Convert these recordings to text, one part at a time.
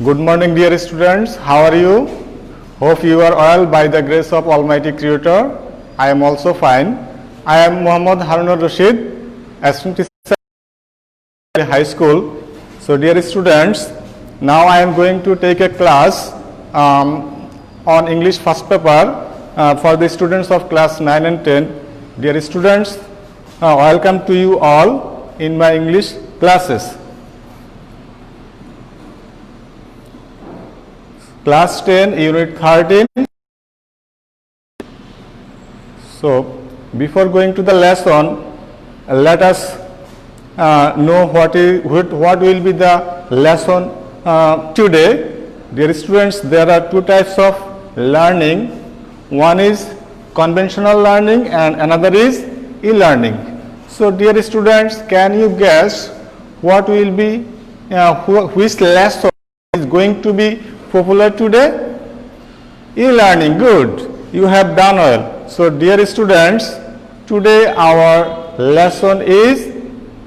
Good morning, dear students. How are you? Hope you are well by the grace of Almighty Creator. I am also fine. I am Muhammad Harunur Rashid, assistant teacher at high school. So, dear students, now I am going to take a class on English first paper for the students of class 9 and 10. Dear students, welcome to you all in my English classes. Class 10, Unit 13. So, before going to the lesson, let us know what will be the lesson today. Dear students, there are two types of learning. One is conventional learning and another is e-learning. So, dear students, can you guess what will be, which lesson is going to be popular today? E-learning. Good, you have done well. So, dear students, today our lesson is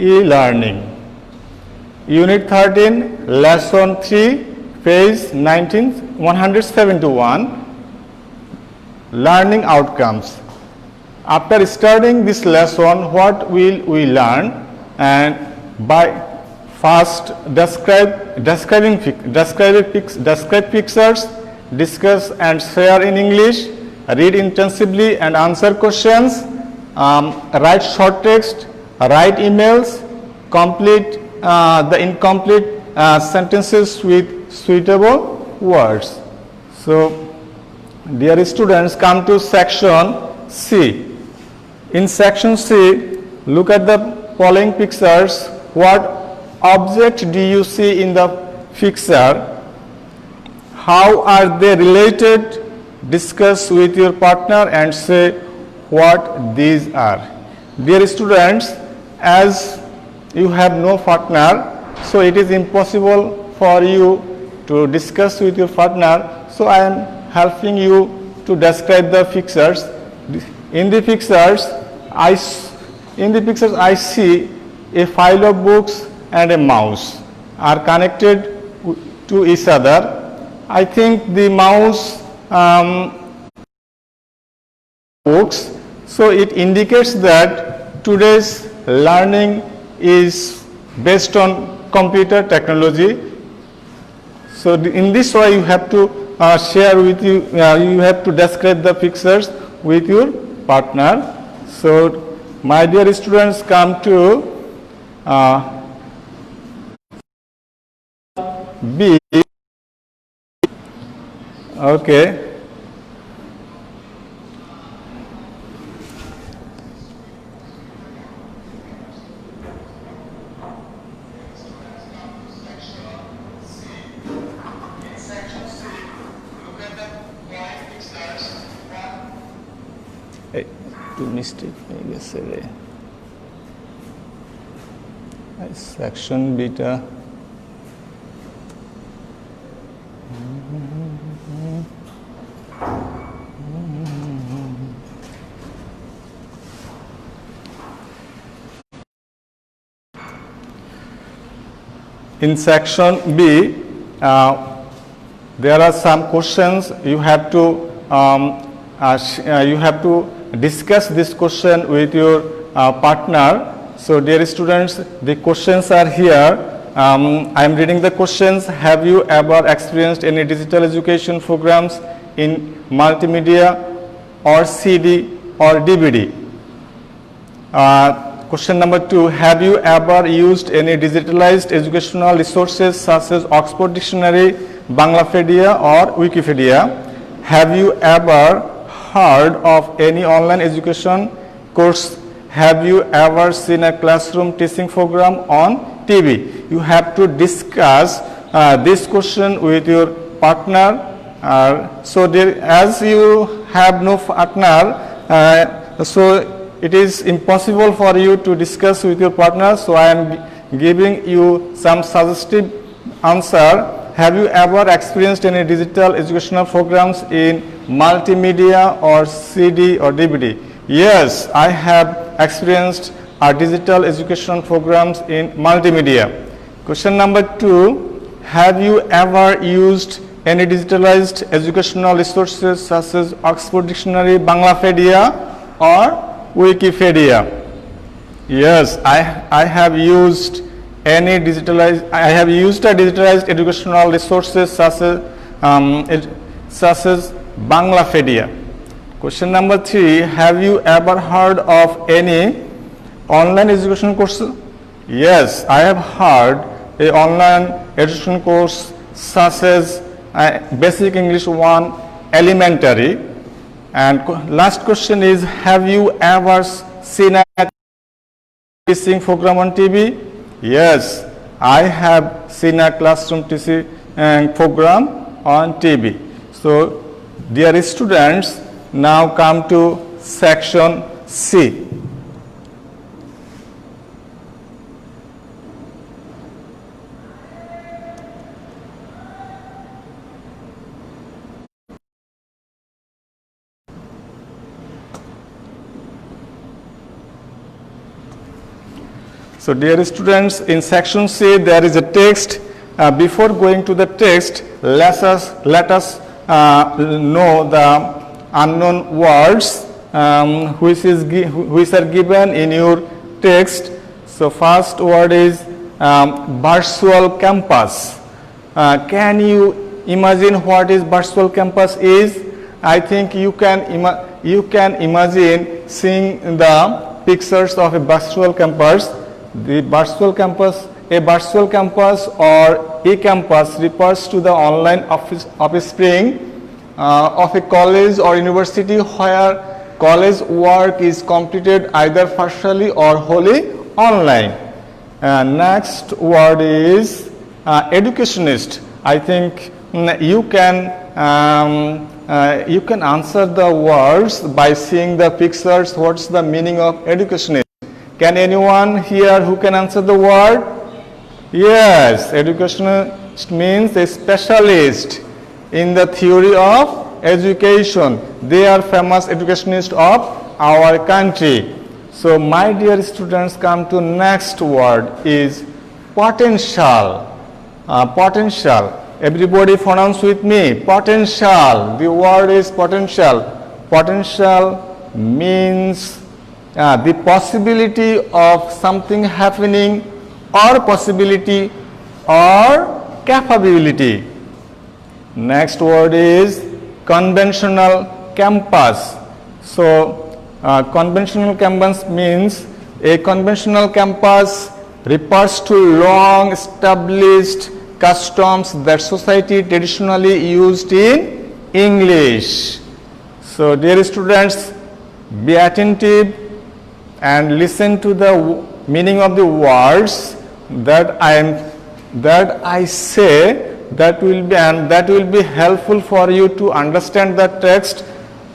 e-learning. Unit 13, lesson 3, page 171, learning outcomes. After starting this lesson, what will we learn? And by first, describe pictures, discuss and share in English, read intensively and answer questions, write short text, write emails, complete the incomplete sentences with suitable words. So, dear students, come to section C. In section C, look at the following pictures. What object do you see in the picture? How are they related? Discuss with your partner and say what these are. Dear students, as you have no partner, so it is impossible for you to discuss with your partner. So I am helping you to describe the pictures. In the pictures, I see a file of books and a mouse are connected to each other. I think the mouse books, so it indicates that today's learning is based on computer technology. So in this way you have to share with you, you have to describe the pictures with your partner. So my dear students, come to B. Okay. Mistake section beta. In section B, there are some questions you have to discuss this question with your partner. So, dear students, the questions are here. I am reading the questions. Have you ever experienced any digital education programs in multimedia or CD or DVD? Question number 2, have you ever used any digitalized educational resources such as Oxford Dictionary, Banglapedia or Wikipedia? Have you ever heard of any online education course? Have you ever seen a classroom teaching program on TV? You have to discuss this question with your partner. So as you have no partner, so it is impossible for you to discuss with your partner. So I am giving you some suggestive answer. Have you ever experienced any digital educational programs in multimedia or CD or DVD? Yes, I have experienced are digital educational programs in multimedia. Question number 2, have you ever used any digitalized educational resources such as Oxford Dictionary, Banglapedia or Wikipedia? Yes, I have used a digitalized educational resources such as Banglapedia. Question number 3, have you ever heard of any online education course? Yes, I have heard a online education course such as Basic English 1, Elementary. And last question is, have you ever seen a teaching program on TV? Yes, I have seen a classroom teaching program on TV. So, dear students, now come to section C. So, dear students, in section C there is a text. Before going to the text, let us know the unknown words which are given in your text. So, first word is virtual campus. Can you imagine what is virtual campus is? I think you can imagine seeing the pictures of a virtual campus. A virtual campus or e-campus refers to the online offspring of a college or university where college work is completed either partially or wholly online. Next word is educationist. I think you can answer the words by seeing the pictures. What's the meaning of educationist? Can anyone here who can answer the word? Yes, educationist means a specialist in the theory of education. They are famous educationists of our country. So, my dear students, come to next word is potential. Potential. Everybody pronounce with me. Potential. The word is potential. Potential means the possibility of something happening or possibility or capability. Next word is conventional campus. So, conventional campus means a conventional campus refers to long established customs that society traditionally used in English. So, dear students, be attentive and listen to the meaning of the words that I say. That will be helpful for you to understand the text.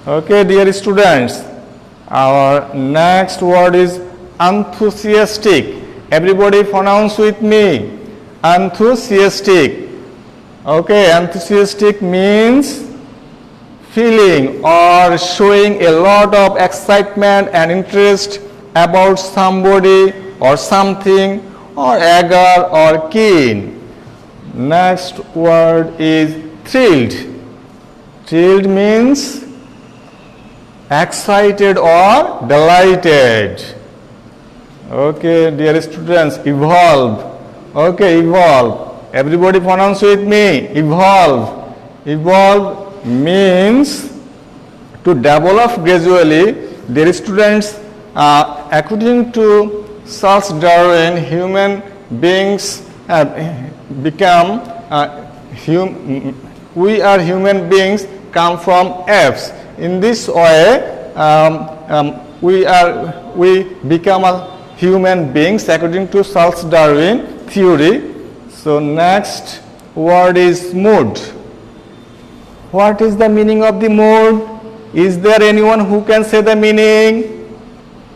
Okay, dear students. Our next word is enthusiastic. Everybody pronounce with me. Enthusiastic. Okay, enthusiastic means feeling or showing a lot of excitement and interest about somebody or something, or eager or keen. Next word is thrilled. Thrilled means excited or delighted. Okay, dear students, evolve. Okay, evolve. Everybody pronounce with me. Evolve. Evolve means to develop gradually. Dear students, according to Charles Darwin, human beings become we are human beings come from apes. In this way, we become a human beings according to Charles Darwin theory. So next word is mood. What is the meaning of the mood? Is there anyone who can say the meaning?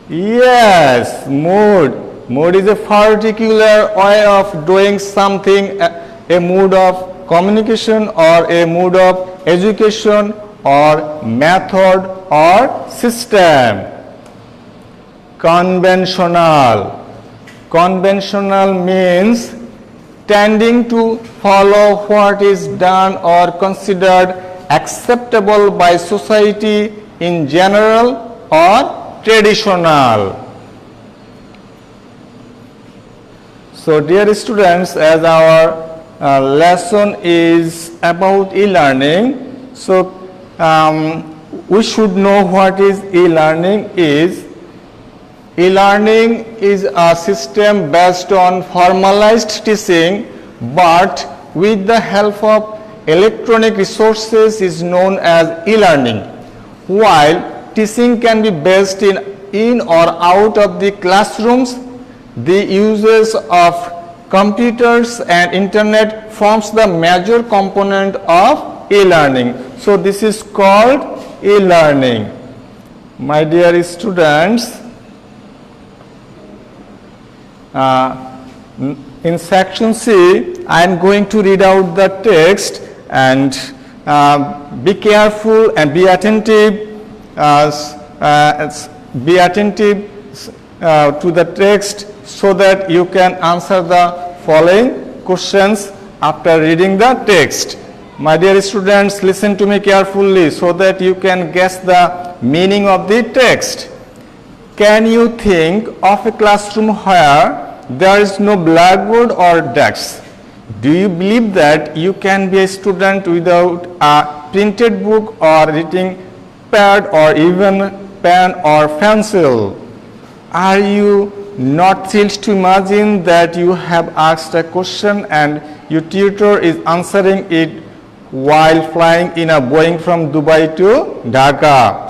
Yes, mood. Mood is a particular way of doing something, a mood of communication or a mood of education or method or system. Conventional. Conventional means tending to follow what is done or considered acceptable by society in general or traditional. So dear students, as our lesson is about e-learning, so we should know what is e-learning is. E-learning is a system based on formalized teaching, but with the help of electronic resources is known as e-learning. While teaching can be based in or out of the classrooms, the uses of computers and internet forms the major component of e-learning. So this is called e-learning. My dear students, in section C, I am going to read out the text, and be careful and be attentive. Be attentive to the text so that you can answer the following questions after reading the text. My dear students, listen to me carefully so that you can guess the meaning of the text. Can you think of a classroom where there is no blackboard or desk? Do you believe that you can be a student without a printed book or writing pad or even pen or pencil? Are you not thrilled to imagine that you have asked a question and your tutor is answering it while flying in a Boeing from Dubai to Dhaka?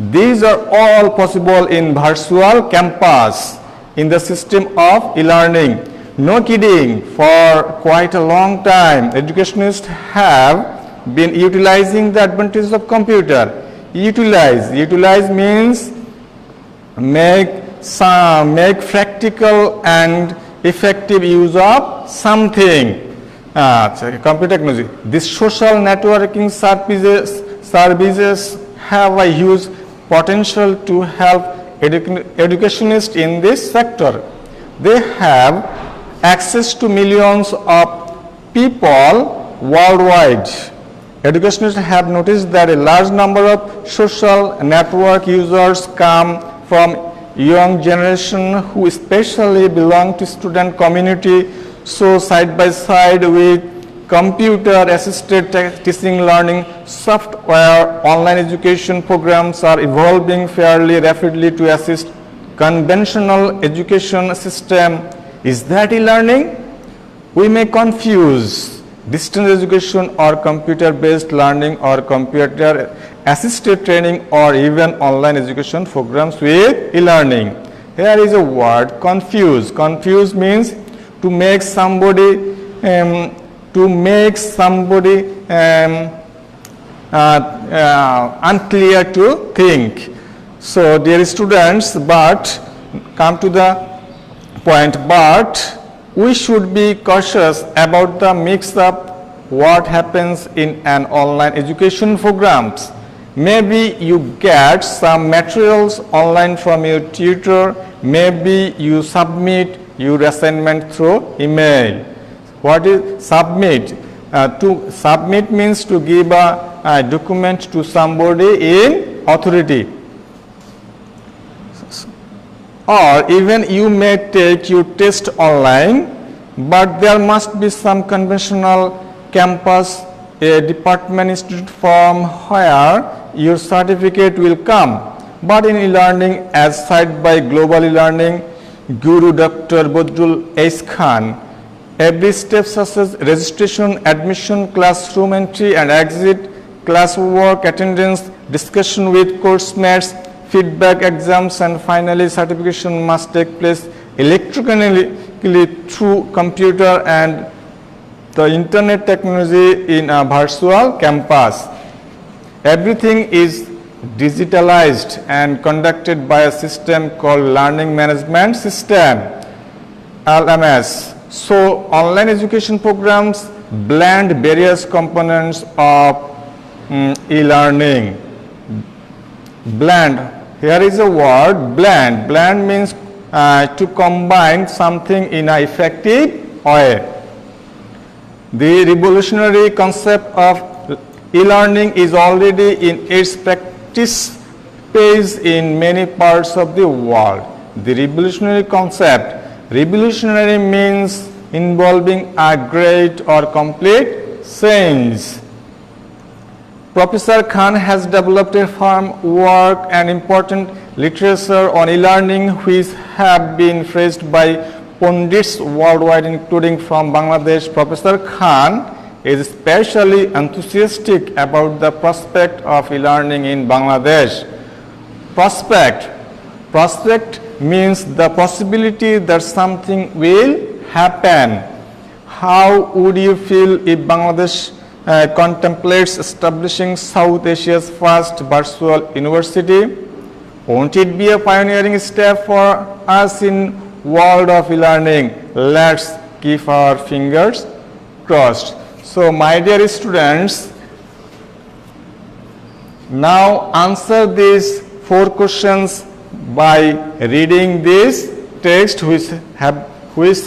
These are all possible in virtual campus in the system of e-learning. No kidding, for quite a long time, educationists have been utilizing the advantages of computer. Utilize means make practical and effective use of something. Computer technology. These social networking services have a huge potential to help educationists in this sector. They have access to millions of people worldwide. Educationists have noticed that a large number of social network users come from young generation who especially belong to student community. So side by side with computer assisted teaching learning software, online education programs are evolving fairly rapidly to assist conventional education system. Is that e-learning? We may confuse distance education or computer based learning or computer assisted training or even online education programs with e-learning. Here is a word, confuse. Confuse means to make somebody unclear to think. So dear students, but come to the point, but we should be cautious about the mix-up what happens in an online education programs. Maybe you get some materials online from your tutor, maybe you submit your assignment through email. What is submit? To submit means to give a document to somebody in authority. Or even you may take your test online, but there must be some conventional campus, a department institute form where your certificate will come. But in e-learning, as cited by Global E-Learning Guru Dr. Badrul H. Khan, every step such as registration, admission, classroom entry and exit, classwork, attendance, discussion with course mates, feedback, exams and finally certification must take place electronically through computer and the internet technology in a virtual campus. Everything is digitalized and conducted by a system called Learning Management System, LMS. So online education programs blend various components of e-learning. Blend. here is a word blend. Blend means to combine something in an effective way. The revolutionary concept of e-learning is already in its practice phase in many parts of the world. The revolutionary concept, revolutionary means involving a great or complete change. Professor Khan has developed a firm work and important literature on e-learning which have been praised by pundits worldwide including from Bangladesh. Professor Khan is especially enthusiastic about the prospect of e-learning in Bangladesh. Prospect means the possibility that something will happen. How would you feel if Bangladesh contemplates establishing South Asia's first virtual university? Won't it be a pioneering step for us in world of e-learning? Let's keep our fingers crossed. So my dear students, now answer these 4 questions by reading this text which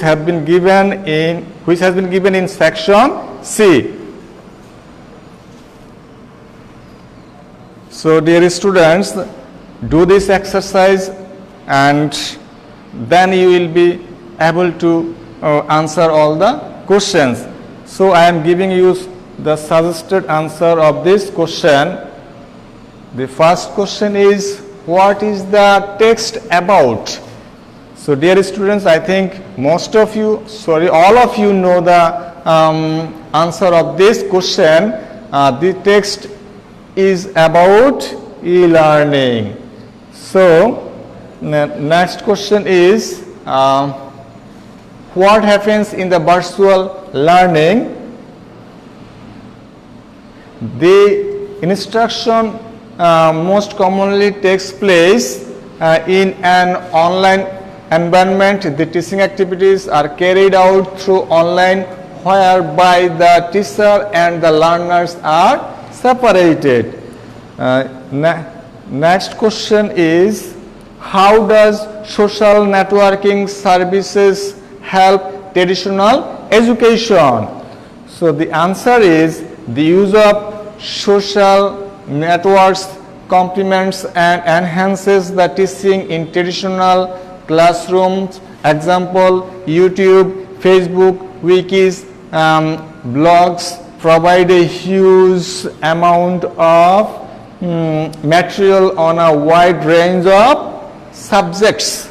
has been given in section C. So dear students, do this exercise and then you will be able to answer all the questions. So I am giving you the suggested answer of this question. The first question is, what is the text about? So dear students, I think all of you know the answer of this question. The text is about e-learning. So next question is, what happens in the virtual learning? The instruction most commonly takes place in an online environment. The teaching activities are carried out through online, whereby the teacher and the learners are separated. Next question is, how does social networking services help traditional education? So the answer is, the use of social networks complements and enhances the teaching in traditional classrooms. Example, YouTube, Facebook, wikis, blogs provide a huge amount of material on a wide range of subjects.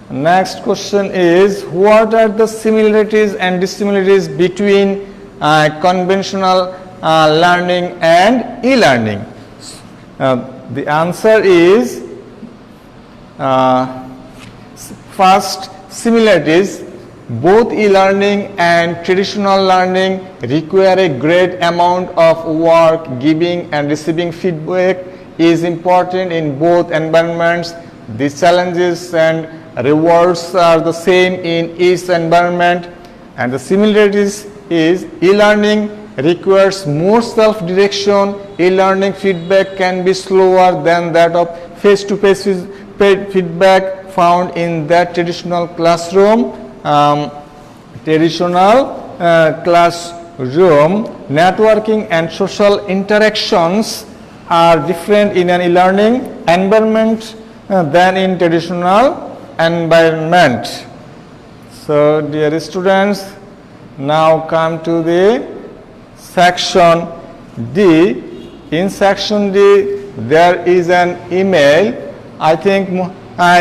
Next question is, what are the similarities and dissimilarities between conventional learning and e-learning? The answer is, first, similarities. Both e-learning and traditional learning require a great amount of work. Giving and receiving feedback is important in both environments. The challenges and rewards are the same in each environment. And the similarities is, e-learning requires more self-direction. E-learning feedback can be slower than that of face-to-face feedback found in that traditional classroom. Networking and social interactions are different in an e-learning environment than in traditional environment. So dear students, now come to the section D. In section D, there is an email. I think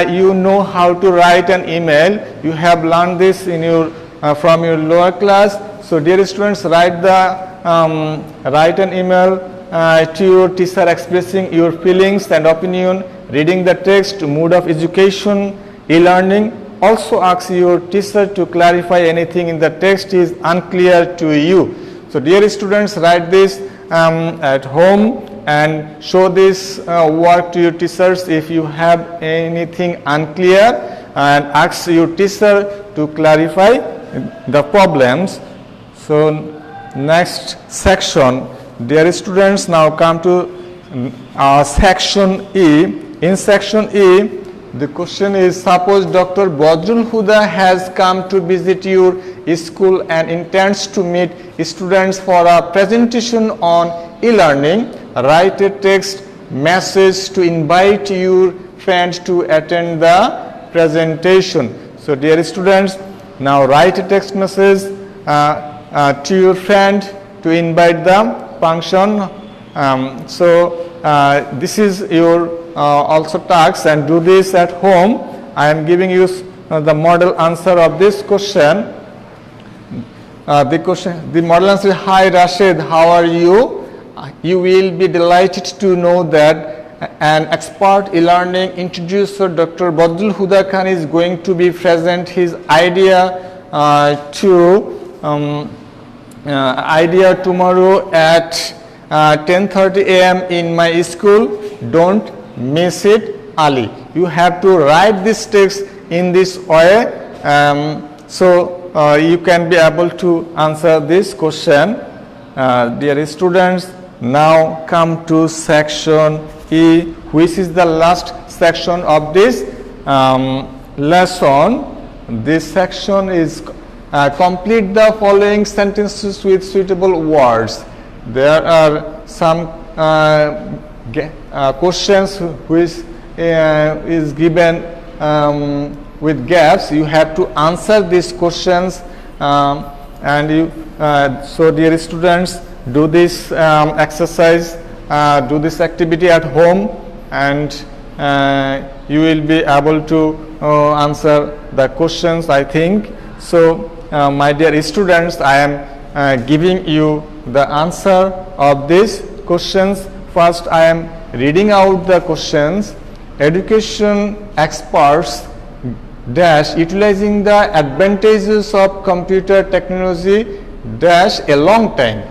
you know how to write an email. You have learned this in your from your lower class. So dear students, write an email to your teacher expressing your feelings and opinion, reading the text, mode of education, e-learning. Also ask your teacher to clarify anything in the text is unclear to you. So dear students, write this at home and show this work to your teachers if you have anything unclear, and ask your teacher to clarify the problems. So next section, dear students, now come to section E. In section E, the question is, suppose Dr. Badrul Huda has come to visit your school and intends to meet students for a presentation on e-learning. Write a text message to invite your friends to attend the presentation. So dear students, now write a text message to your friend to invite the function. This is your also task, and do this at home. I am giving you the model answer of this question. The model answer is, hi Rashid, how are you? You will be delighted to know that an expert e-learning introducer, Dr. Badrul Huda Khan, is going to be present his idea tomorrow at 10:30 a.m. in my school. Don't miss it, Ali. You have to write this text in this way, you can be able to answer this question. Dear students, now come to section E, which is the last section of this lesson. This section is complete the following sentences with suitable words. There are some questions which is given with gaps. You have to answer these questions, so dear students, do this exercise, do this activity at home, and you will be able to answer the questions, I think. So my dear students, I am giving you the answer of these questions. First, I am reading out the questions. Education experts dash utilizing the advantages of computer technology dash a long time.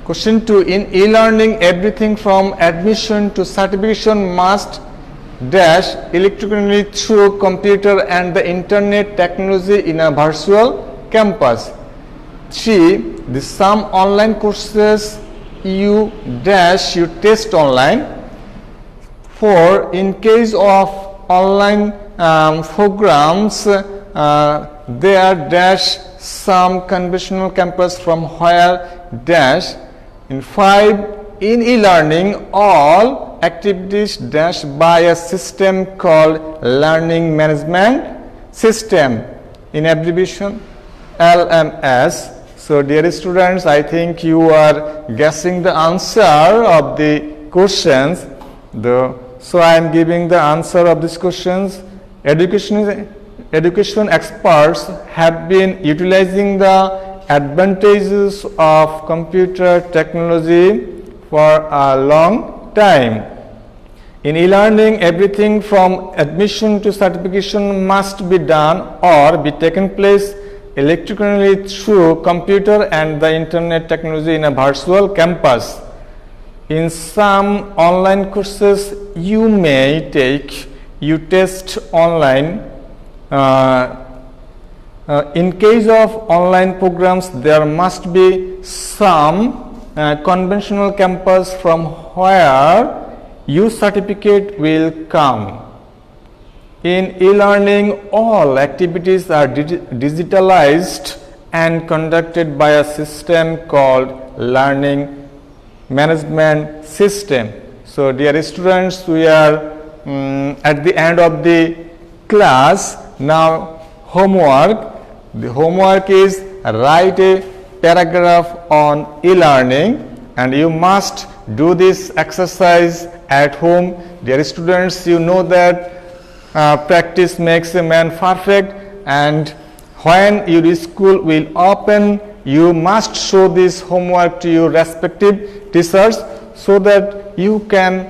Question 2, in e-learning, everything from admission to certification must dash electronically through computer and the internet technology in a virtual campus. 3, some online courses you dash you test online. 4, in case of online programs, there dash some conventional campus from where dash. In 5, in e-learning, all activities dash by a system called learning management system, in abbreviation LMS. So dear students, I think you are guessing the answer of the questions. So I am giving the answer of these questions. Education experts have been utilizing the advantages of computer technology for a long time. In e-learning, everything from admission to certification must be done or be taken place electronically through computer and the internet technology in a virtual campus. In some online courses you may take, you test online. In case of online programs, there must be some conventional campus from where your certificate will come. In e-learning, all activities are digitalized and conducted by a system called learning management system. So dear students, we are at the end of the class. Now homework. The homework is write a paragraph on e-learning, and you must do this exercise at home. Dear students, you know that practice makes a man perfect, and when your school will open, you must show this homework to your respective teachers, so that you can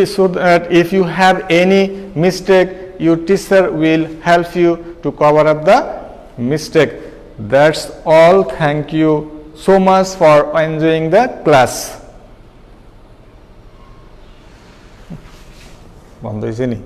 so that if you have any mistake, your teacher will help you to cover up the mistake. That's all. Thank you so much for enjoying the class. বন্ধ হয়েছে নি?